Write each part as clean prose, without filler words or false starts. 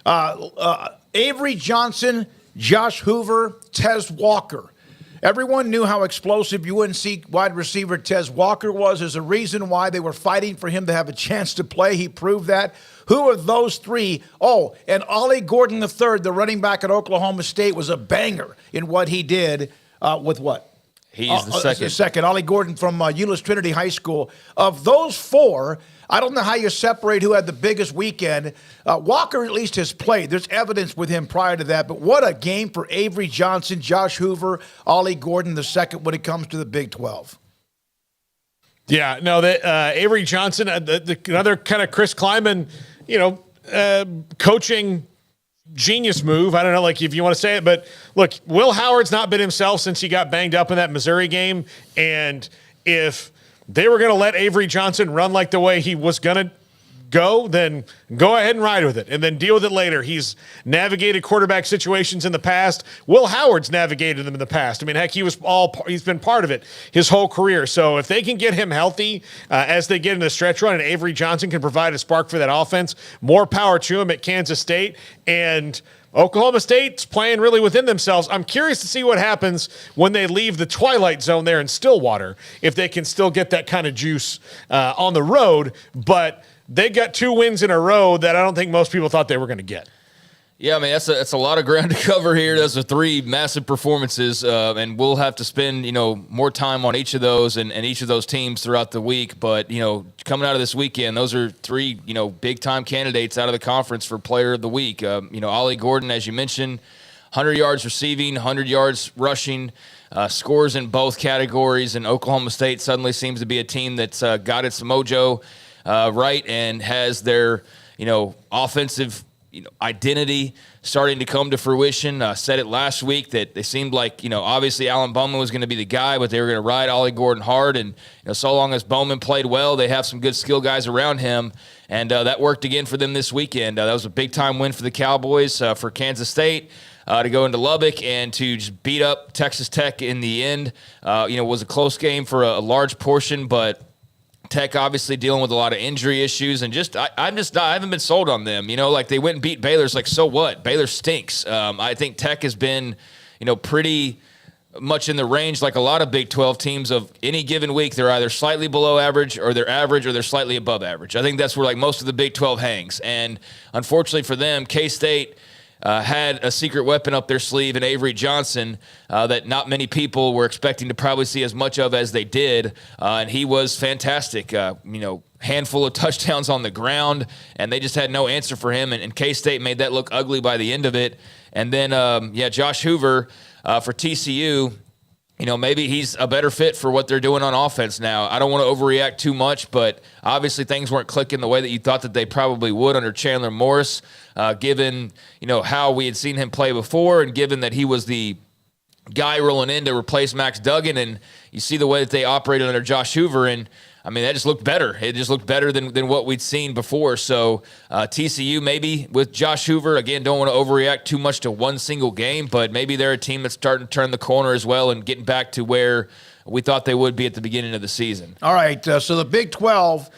Avery Johnson, Josh Hoover, Tez Walker. Everyone knew how explosive UNC wide receiver Tez Walker was. There's a reason why they were fighting for him to have a chance to play. He proved that. Who are those three? Oh, and Ollie Gordon III, the running back at Oklahoma State, was a banger in what he did with what? He's the second. Ollie Gordon from Euless Trinity High School. Of those four, I don't know how you separate who had the biggest weekend. Walker at least has played. There's evidence with him prior to that. But what a game for Avery Johnson, Josh Hoover, Ollie Gordon II when it comes to the Big 12. Yeah, no, Avery Johnson, another kind of Chris Kleiman, coaching genius move. I don't know, like if you want to say it, but look, Will Howard's not been himself since he got banged up in that Missouri game. And if they were going to let Avery Johnson run like the way he was going to go, then go ahead and ride with it and then deal with it later. He's navigated quarterback situations in the past. Will Howard's navigated them in the past. I mean, heck, he's been part of it his whole career. So if they can get him healthy as they get into the stretch run and Avery Johnson can provide a spark for that offense, more power to him at Kansas State. And Oklahoma State's playing really within themselves. I'm curious to see what happens when they leave the twilight zone there in Stillwater, if they can still get that kind of juice on the road. But they got 2 wins in a row that I don't think most people thought they were going to get. Yeah, I mean, that's a lot of ground to cover here. Those are 3 massive performances, and we'll have to spend, more time on each of those and each of those teams throughout the week. But, coming out of this weekend, those are 3, big-time candidates out of the conference for Player of the Week. Ollie Gordon, as you mentioned, 100 yards receiving, 100 yards rushing, scores in both categories, and Oklahoma State suddenly seems to be a team that's got its mojo right and has their, offensive identity starting to come to fruition. Said it last week that they seemed like, obviously Alan Bowman was going to be the guy, but they were going to ride Ollie Gordon hard. And, so long as Bowman played well, they have some good skill guys around him. And that worked again for them this weekend. That was a big-time win for the Cowboys, for Kansas State. To go into Lubbock and to just beat up Texas Tech in the end. Was a close game for a large portion, but Tech obviously dealing with a lot of injury issues, and I haven't been sold on them. Like they went and beat Baylor's. Like, so what? Baylor stinks. I think Tech has been, pretty much in the range, like a lot of Big 12 teams, of any given week. They're either slightly below average, or they're slightly above average. I think that's where like most of the Big 12 hangs. And unfortunately for them, K-State had a secret weapon up their sleeve in Avery Johnson that not many people were expecting to probably see as much of as they did. And he was fantastic. Handful of touchdowns on the ground, and they just had no answer for him. And K-State made that look ugly by the end of it. And then, Josh Hoover for TCU. Maybe he's a better fit for what they're doing on offense now. I don't want to overreact too much, but obviously things weren't clicking the way that you thought that they probably would under Chandler Morris, given, how we had seen him play before, and given that he was the guy rolling in to replace Max Duggan. And you see the way that they operated under Josh Hoover, and I mean, that just looked better. It just looked better than what we'd seen before. So TCU maybe with Josh Hoover, again, don't want to overreact too much to one single game, but maybe they're a team that's starting to turn the corner as well and getting back to where we thought they would be at the beginning of the season. All right, so the Big 12,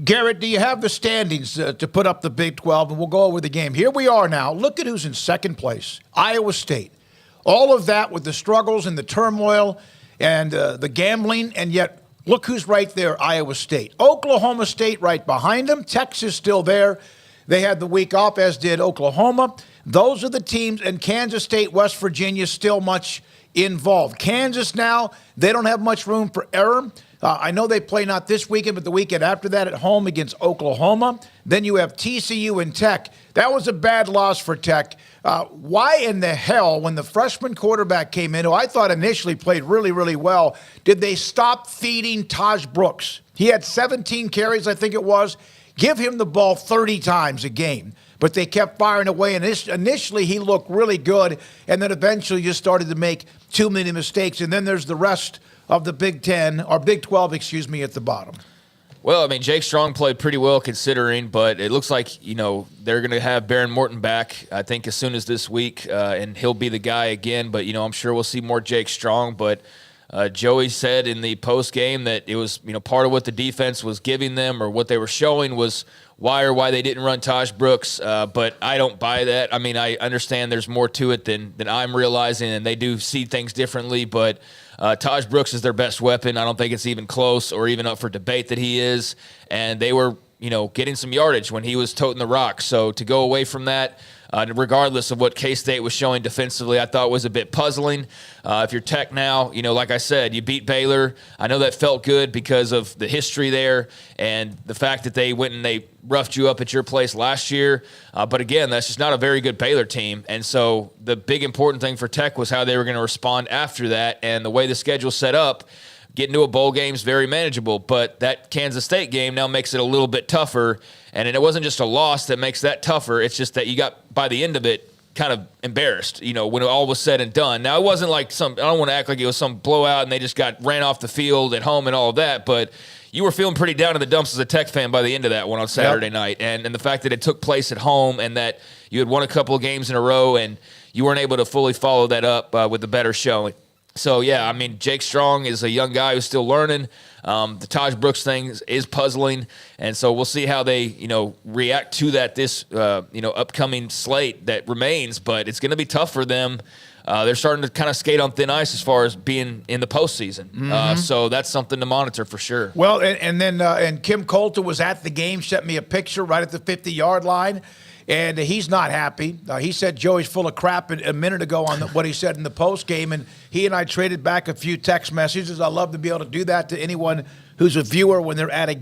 Garrett, do you have the standings to put up the Big 12? And we'll go over the game. Here we are now. Look at who's in second place, Iowa State. All of that with the struggles and the turmoil and the gambling, and yet look who's right there, Iowa State. Oklahoma State right behind them. Texas still there. They had the week off, as did Oklahoma. Those are the teams, and Kansas State, West Virginia, still much involved. Kansas now, they don't have much room for error. I know they play not this weekend, but the weekend after that at home against Oklahoma. Then you have TCU and Tech. That was a bad loss for Tech. Why in the hell, when the freshman quarterback came in, who I thought initially played really, really well, did they stop feeding Taj Brooks? He had 17 carries, I think it was. Give him the ball 30 times a game. But they kept firing away, and initially he looked really good, and then eventually just started to make too many mistakes. And then there's the rest of the Big 10, or Big 12, at the bottom. Well, I mean, Jake Strong played pretty well considering, but it looks like, they're going to have Baron Morton back, I think, as soon as this week, and he'll be the guy again. But, I'm sure we'll see more Jake Strong. But Joey said in the post game that it was, part of what the defense was giving them or what they were showing was why they didn't run Taj Brooks. But I don't buy that. I mean, I understand there's more to it than I'm realizing, and they do see things differently. But Taj Brooks is their best weapon. I don't think it's even close or even up for debate that he is. And they were, getting some yardage when he was toting the rock. So to go away from that, regardless of what K-State was showing defensively, I thought was a bit puzzling. If you're Tech now, like I said, you beat Baylor. I know that felt good because of the history there and the fact that they went and they roughed you up at your place last year. But again, that's just not a very good Baylor team. And so the big important thing for Tech was how they were going to respond after that. And the way the schedule's set up, getting to a bowl game is very manageable, but that Kansas State game now makes it a little bit tougher. And it wasn't just a loss that makes that tougher. It's just that you got, by the end of it, kind of embarrassed, when it all was said and done. Now, it wasn't like I don't want to act like it was some blowout and they just ran off the field at home and all of that, but you were feeling pretty down in the dumps as a Tech fan by the end of that one on Saturday night. And the fact that it took place at home and that you had won a couple of games in a row and you weren't able to fully follow that up with a better showing. So, yeah, I mean, Jake Strong is a young guy who's still learning. The Taj Brooks thing is puzzling, and so we'll see how they, react to that this, upcoming slate that remains. But it's going to be tough for them. They're starting to kind of skate on thin ice as far as being in the postseason. So that's something to monitor for sure. Well, and then Kim Coulter was at the game, sent me a picture right at the 50-yard line. And he's not happy. He said Joey's full of crap a minute ago on what he said in the post game, and he and I traded back a few text messages. I love to be able to do that to anyone who's a viewer when they're at a